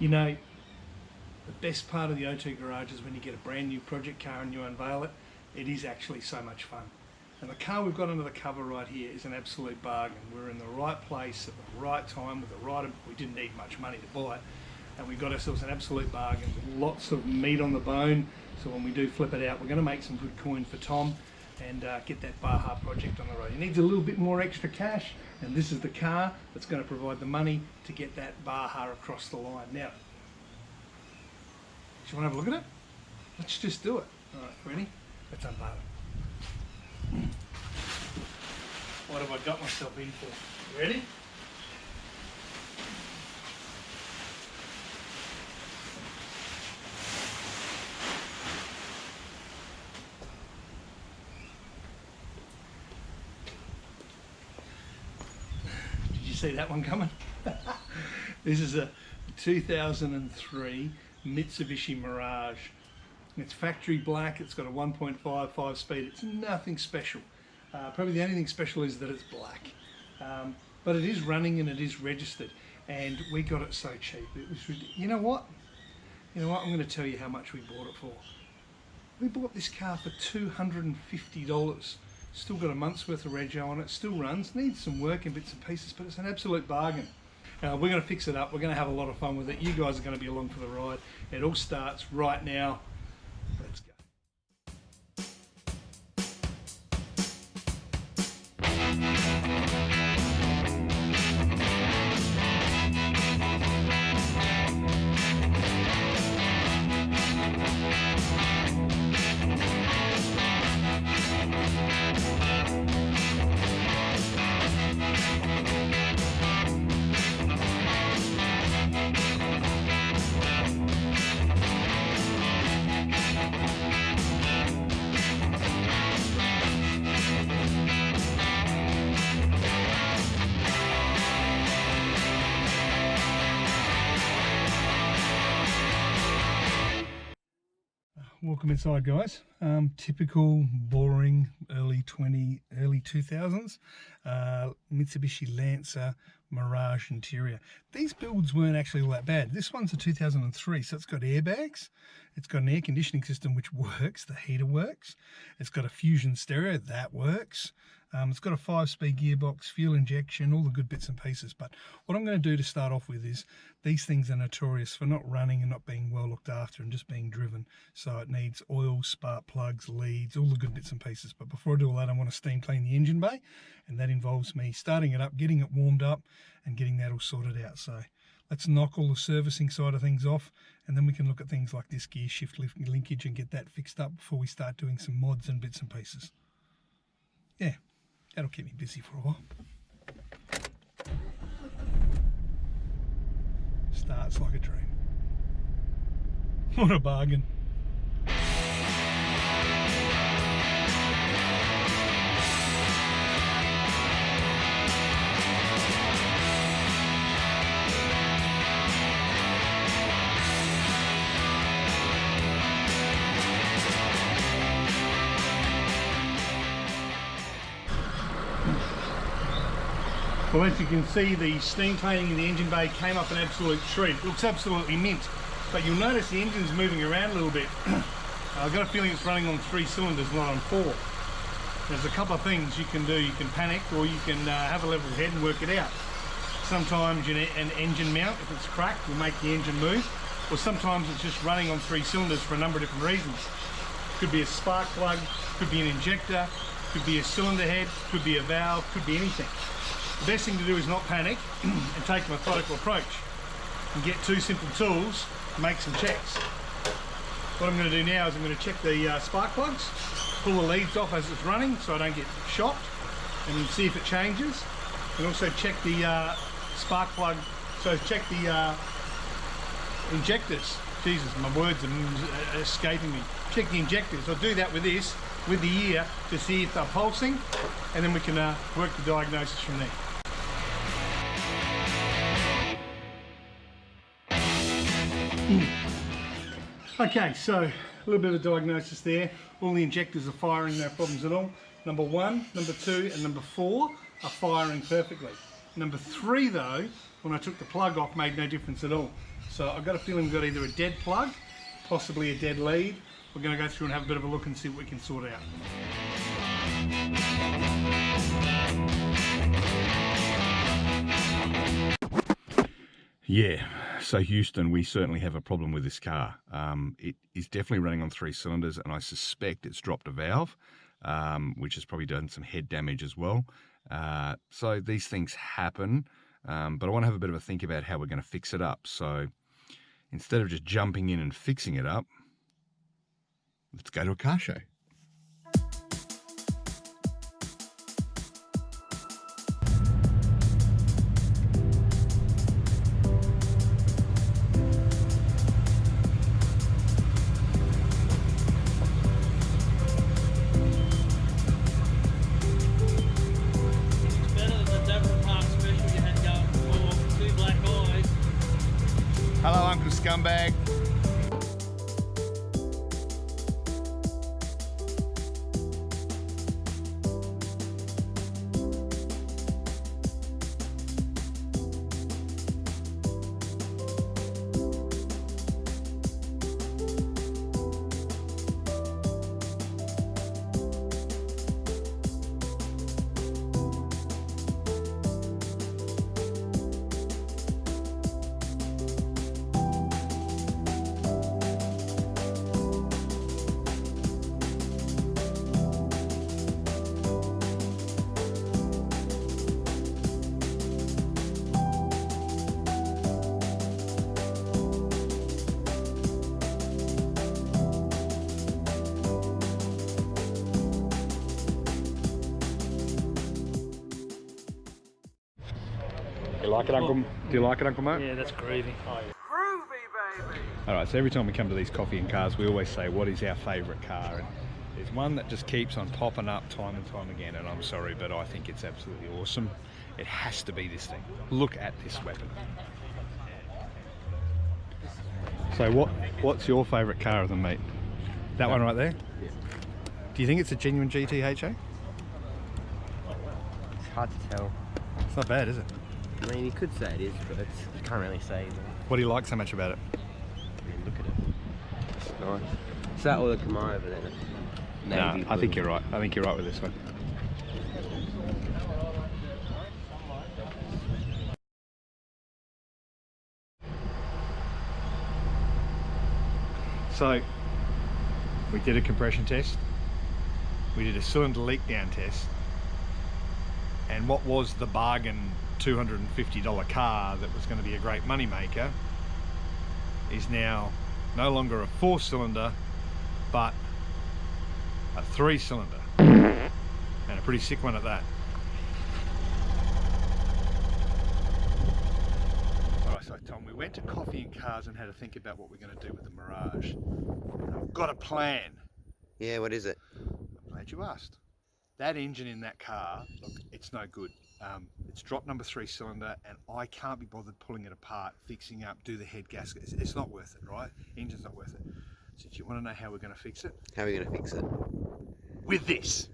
You know, the best part of the O2 Garage is when you get a brand new project car and you unveil it, it is actually so much fun. And the car we've got under the cover right here is an absolute bargain. We're in the right place at the right time with the right, we didn't need much money to buy it, and we got ourselves an absolute bargain with lots of meat on the bone. So when we do flip it out, we're going to make some good coin for Tom and get that Baja project on the road. He needs a little bit more extra cash, and this is the car that's going to provide the money to get that Baja across the line. Now, do you want to have a look at it? Let's just do it. All right, ready? Let's unveil it. What have I got myself in for? Ready? Did you see that one coming? This is a 2003 Mitsubishi Mirage. It's factory black, it's got a 1.55 speed, it's nothing special. Probably the only thing special is that it's black. But it is running and it is registered, and we got it so cheap. It was ridiculous. You know what? I'm going to tell you how much we bought it for. We bought this car for $250. Still got a month's worth of rego on it, still runs, needs some work in bits and pieces, but it's an absolute bargain. We're going to fix it up, we're going to have a lot of fun with it. You guys are going to be along for the ride. It all starts right now. Let's go. Welcome inside, guys. Typical boring early 2000s Mitsubishi Lancer Mirage interior. These builds weren't actually all that bad. This one's a 2003, so it's got airbags, it's got an air conditioning system which works, the heater works, it's got a Fusion stereo that works, it's got a 5-speed gearbox, fuel injection, all the good bits and pieces. But what I'm going to do to start off with is, these things are notorious for not running and not being well looked after and just being driven. So it needs oil, spark plugs, leads, all the good bits and pieces. But before I do all that, I want to steam clean the engine bay, and that involves me starting it up, getting it warmed up and getting that all sorted out. So let's knock all the servicing side of things off, and then we can look at things like this gear shift linkage and get that fixed up before we start doing some mods and bits and pieces. Yeah, that'll keep me busy for a while. Starts like a dream. What a bargain. Well, as you can see, the steam cleaning in the engine bay came up an absolute treat. It looks absolutely mint, but you'll notice the engine's moving around a little bit. I've got a feeling it's running on 3 cylinders, not on 4. There's a couple of things you can do. You can panic, or you can have a level head and work it out. Sometimes an engine mount, if it's cracked, will make the engine move, or sometimes it's just running on 3 cylinders for a number of different reasons. Could be a spark plug, could be an injector, could be a cylinder head, could be a valve, could be anything. The best thing to do is not panic and take a methodical approach and get 2 simple tools to make some checks. What I'm going to do now is I'm going to check the spark plugs, pull the leads off as it's running so I don't get shocked, and see if it changes, and also check the spark plug, so check the injectors. Jesus, my words are escaping me. Check the injectors. I'll do that with this, with the ear, to see if they're pulsing, and then we can work the diagnosis from there. Okay, so a little bit of diagnosis there. All the injectors are firing, no problems at all. Number 1, number 2 and number 4 are firing perfectly. Number 3 though, when I took the plug off, made no difference at all. So I've got a feeling we've got either a dead plug, possibly a dead lead. We're going to go through and have a bit of a look and see what we can sort out. Yeah, so Houston, we certainly have a problem with this car. It is definitely running on 3 cylinders, and I suspect it's dropped a valve, which has probably done some head damage as well. So these things happen, but I want to have a bit of a think about how we're going to fix it up. So instead of just jumping in and fixing it up, let's go to a car show. Hello, Uncle Scumbag. You like it, Uncle? Do you like it, Uncle Mark? Yeah, that's groovy. Groovy, baby! Alright, so every time we come to these coffee and cars, we always say, what is our favourite car? And there's one that just keeps on popping up time and time again, and I'm sorry, but I think it's absolutely awesome. It has to be this thing. Look at this weapon. So what's your favourite car of them, mate? That one right there? Yeah. Do you think it's a genuine GTHA? It's hard to tell. It's not bad, is it? I mean, you could say it is, but you can't really say. What do you like so much about it? I mean, look at it. It's nice. Is that or the Camaro over there? No, Navy I think blue. you're right. I think you're right with this one. So, we did a compression test. We did a cylinder leak down test. And what was the bargain $250 car that was going to be a great money maker is now no longer a 4-cylinder, but a 3-cylinder, and a pretty sick one at that. Alright, so Tom, we went to Coffee and Cars and had to think about what we're going to do with the Mirage. And I've got a plan. Yeah, what is it? I'm glad you asked. That engine in that car, look, it's no good. It's drop number 3-cylinder, and I can't be bothered pulling it apart, fixing up, do the head gasket. It's not worth it, right? Engine's not worth it. So do you want to know how we're going to fix it? How are we going to fix it? With this.